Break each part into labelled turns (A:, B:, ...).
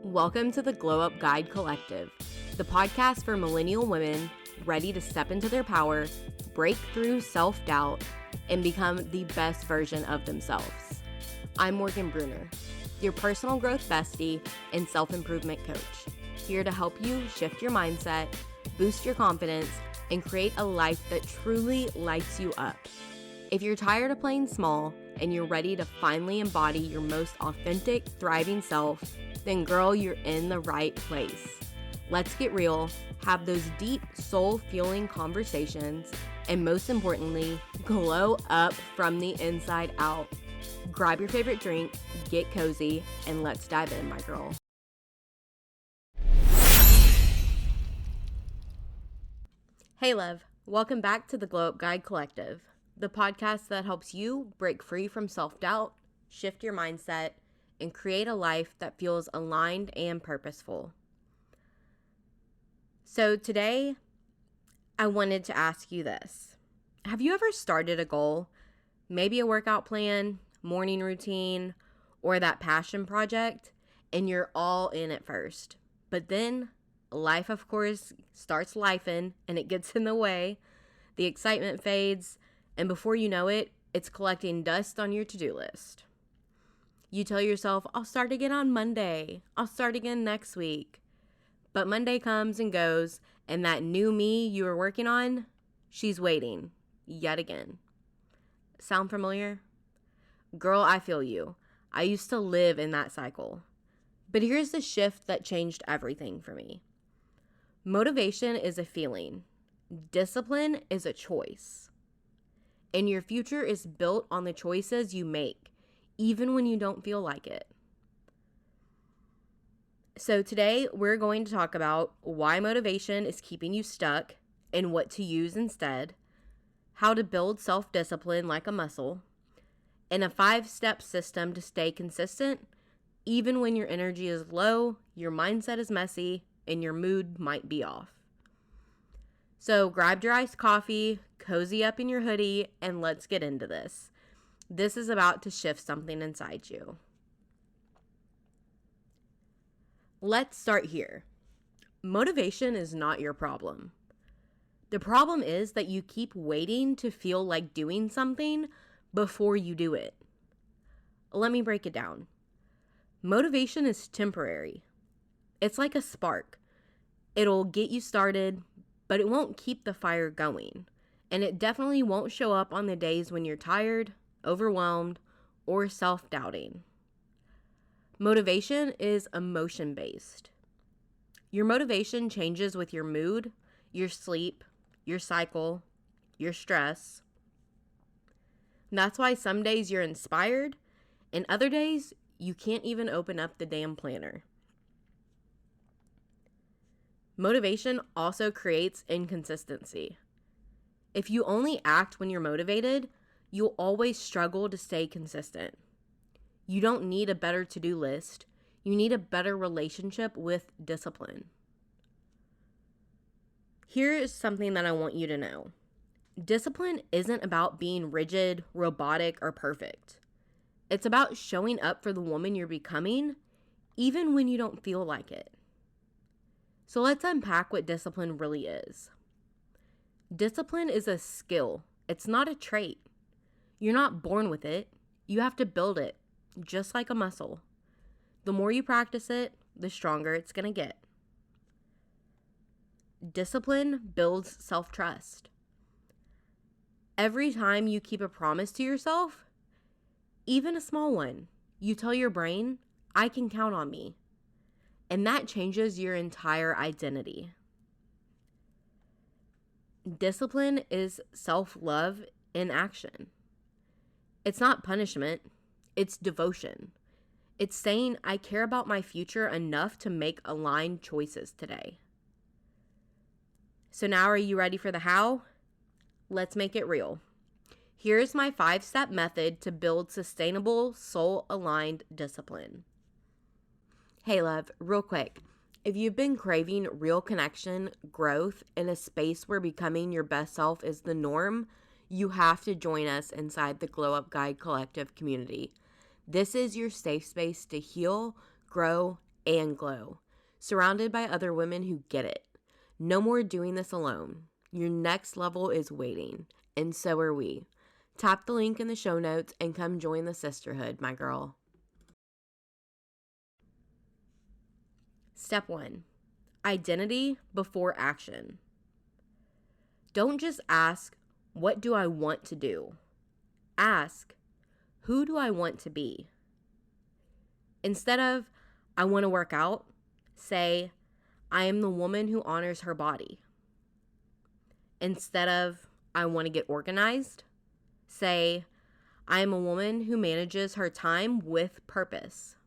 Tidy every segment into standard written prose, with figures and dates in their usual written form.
A: Welcome to the Glow Up Guide Collective, the podcast for millennial women ready to step into their power, break through self-doubt, and become the best version of themselves. I'm Morgan Bruner, your personal growth bestie and self-improvement coach, here to help you shift your mindset, boost your confidence, and create a life that truly lights you up. If you're tired of playing small and you're ready to finally embody your most authentic, thriving self, then girl, you're in the right place. Let's get real, have those deep, soul-fueling conversations, and most importantly, glow up from the inside out. Grab your favorite drink, get cozy, and let's dive in, my girl. Hey love, welcome back to the Glow Up Guide Collective, the podcast that helps you break free from self-doubt, shift your mindset, and create a life that feels aligned and purposeful. So today, I wanted to ask you this. Have you ever started a goal, maybe a workout plan, morning routine, or that passion project, and you're all in at first, but then life, of course, starts lifing and it gets in the way, the excitement fades, and before you know it, it's collecting dust on your to-do list. You tell yourself, I'll start again on Monday. I'll start again next week. But Monday comes and goes, and that new me you were working on, she's waiting yet again. Sound familiar? Girl, I feel you. I used to live in that cycle. But here's the shift that changed everything for me. Motivation is a feeling. Discipline is a choice. And your future is built on the choices you make, even when you don't feel like it. So today we're going to talk about why motivation is keeping you stuck and what to use instead, how to build self-discipline like a muscle, and a 5-step system to stay consistent even when your energy is low, your mindset is messy, and your mood might be off. So grab your iced coffee, cozy up in your hoodie, and let's get into this. This is about to shift something inside you. Let's start here. Motivation is not your problem. The problem is that you keep waiting to feel like doing something before you do it. Let me break it down. Motivation is temporary. It's like a spark. It'll get you started, but it won't keep the fire going. And it definitely won't show up on the days when you're tired, overwhelmed, or self-doubting. Motivation is emotion-based. Your motivation changes with your mood, your sleep, your cycle, your stress. And that's why some days you're inspired, and other days you can't even open up the damn planner. Motivation also creates inconsistency. If you only act when you're motivated, you'll always struggle to stay consistent. You don't need a better to-do list. You need a better relationship with discipline. Here is something that I want you to know. Discipline isn't about being rigid, robotic, or perfect. It's about showing up for the woman you're becoming, even when you don't feel like it. So let's unpack what discipline really is. Discipline is a skill. It's not a trait. You're not born with it. You have to build it, just like a muscle. The more you practice it, the stronger it's going to get. Discipline builds self-trust. Every time you keep a promise to yourself, even a small one, you tell your brain, I can count on me. And that changes your entire identity. Discipline is self-love in action. It's not punishment, it's devotion. It's saying, I care about my future enough to make aligned choices today. So now are you ready for the how? Let's make it real. Here's my 5-step method to build sustainable, soul-aligned discipline. Hey love, real quick. If you've been craving real connection, growth, in a space where becoming your best self is the norm, you have to join us inside the Glow Up Guide Collective community. This is your safe space to heal, grow, and glow, surrounded by other women who get it. No more doing this alone. Your next level is waiting, and so are we. Tap the link in the show notes and come join the sisterhood, my girl. Step 1. Identity before action. Don't just ask, what do I want to do? Ask, who do I want to be? Instead of, I want to work out, say, I am the woman who honors her body. Instead of, I want to get organized, say, I am a woman who manages her time with purpose.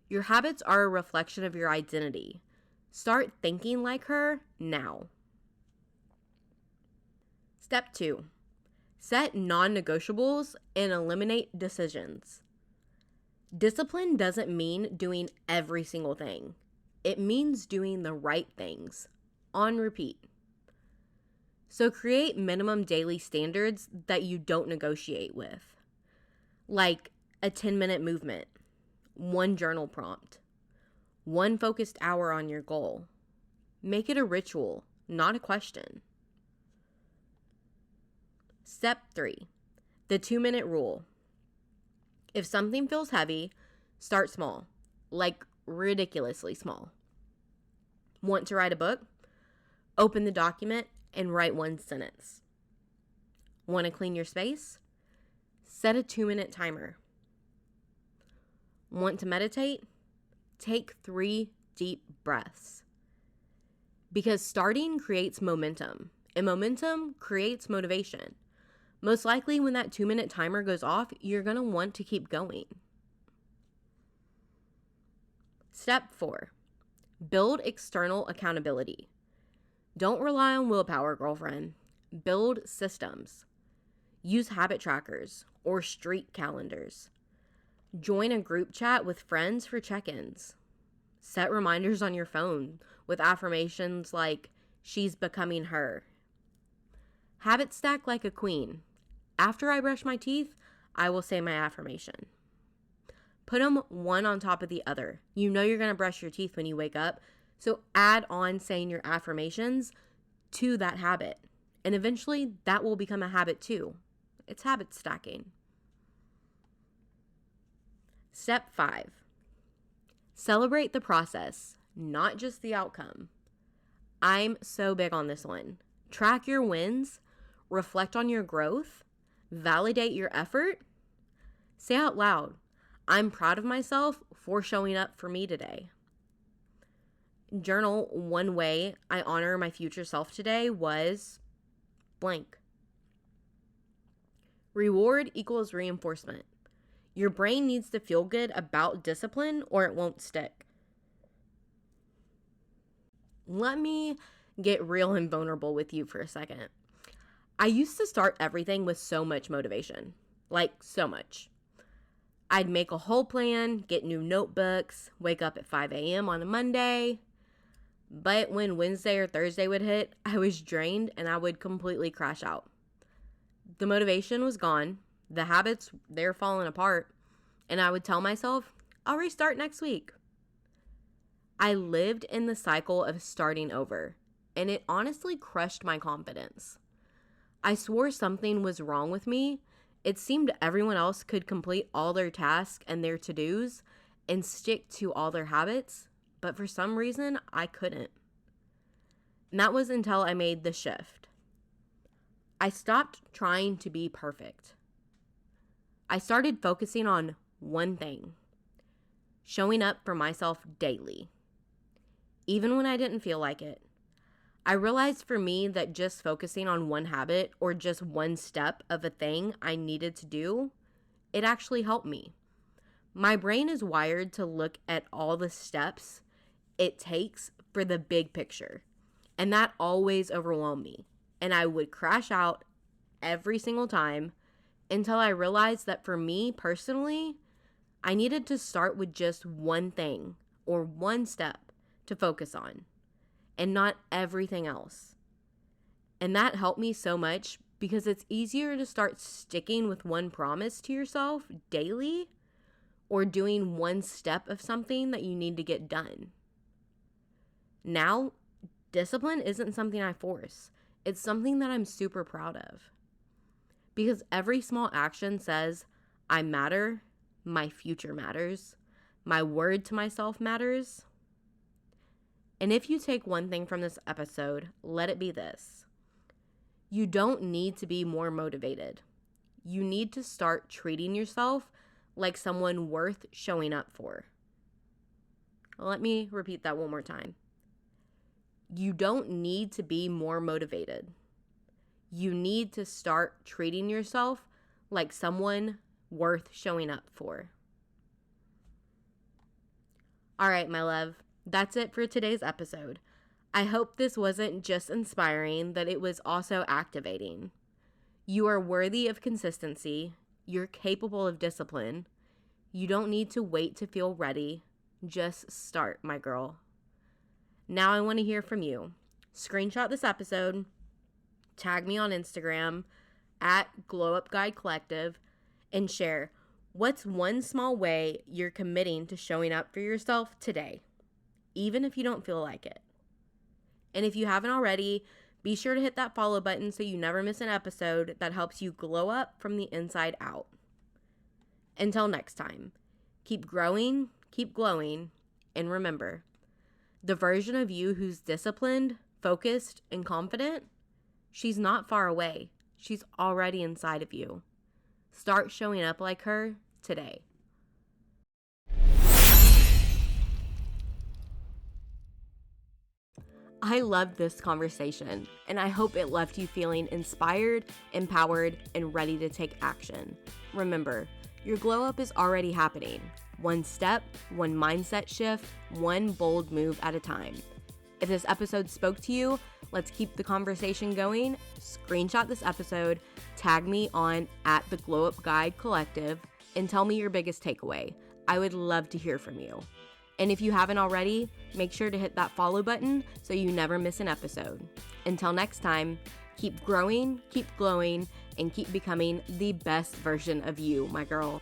A: Your habits are a reflection of your identity. Start thinking like her now. Step 2. Set non-negotiables and eliminate decisions. Discipline doesn't mean doing every single thing. It means doing the right things on repeat. So create minimum daily standards that you don't negotiate with, like a 10-minute movement, 1 journal prompt, 1 focused hour on your goal. Make it a ritual, not a question. Step 3, the 2-minute rule. If something feels heavy, start small, like ridiculously small. Want to write a book? Open the document and write 1 sentence. Want to clean your space? Set a 2-minute timer. Want to meditate? Take 3 deep breaths. Because starting creates momentum, and momentum creates motivation. Most likely when that 2-minute timer goes off, you're going to want to keep going. Step 4, build external accountability. Don't rely on willpower, girlfriend. Build systems. Use habit trackers or streak calendars. Join a group chat with friends for check-ins. Set reminders on your phone with affirmations like, she's becoming her. Habit stack like a queen. After I brush my teeth, I will say my affirmation. Put them one on top of the other. You know you're going to brush your teeth when you wake up, so add on saying your affirmations to that habit. And eventually that will become a habit too. It's habit stacking. Step 5, celebrate the process, not just the outcome. I'm so big on this one. Track your wins, reflect on your growth, validate your effort. Say out loud, I'm proud of myself for showing up for me today. Journal, one way I honor my future self today was blank. Reward equals reinforcement. Your brain needs to feel good about discipline or it won't stick. Let me get real and vulnerable with you for a second. I used to start everything with so much motivation, like so much. I'd make a whole plan, get new notebooks, wake up at 5 a.m. on a Monday. But when Wednesday or Thursday would hit, I was drained and I would completely crash out. The motivation was gone. The habits, they're falling apart. And I would tell myself, I'll restart next week. I lived in the cycle of starting over, and it honestly crushed my confidence. I swore something was wrong with me. It seemed everyone else could complete all their tasks and their to-dos and stick to all their habits, but for some reason, I couldn't. And that was until I made the shift. I stopped trying to be perfect. I started focusing on one thing, showing up for myself daily, even when I didn't feel like it. I realized for me that just focusing on one habit or just one step of a thing I needed to do, it actually helped me. My brain is wired to look at all the steps it takes for the big picture, and that always overwhelmed me, and I would crash out every single time until I realized that for me personally, I needed to start with just one thing or one step to focus on and not everything else. And that helped me so much because it's easier to start sticking with one promise to yourself daily or doing one step of something that you need to get done. Now, discipline isn't something I force. It's something that I'm super proud of. Because every small action says, I matter, my future matters, my word to myself matters. And if you take one thing from this episode, let it be this. You don't need to be more motivated. You need to start treating yourself like someone worth showing up for. Let me repeat that one more time. You don't need to be more motivated. You need to start treating yourself like someone worth showing up for. All right, my love, that's it for today's episode. I hope this wasn't just inspiring, that it was also activating. You are worthy of consistency. You're capable of discipline. You don't need to wait to feel ready. Just start, my girl. Now I want to hear from you. Screenshot this episode. Tag me on Instagram at Glow Up Guide Collective and share what's one small way you're committing to showing up for yourself today, even if you don't feel like it. And if you haven't already, be sure to hit that follow button so you never miss an episode that helps you glow up from the inside out. Until next time, keep growing, keep glowing, and remember, the version of you who's disciplined, focused, and confident, she's not far away. She's already inside of you. Start showing up like her today. I loved this conversation, and I hope it left you feeling inspired, empowered, and ready to take action. Remember, your glow up is already happening. One step, one mindset shift, one bold move at a time. If this episode spoke to you, let's keep the conversation going. Screenshot this episode, tag me on at the Glow Up Guide Collective, and tell me your biggest takeaway. I would love to hear from you. And if you haven't already, make sure to hit that follow button so you never miss an episode. Until next time, keep growing, keep glowing, and keep becoming the best version of you, my girl.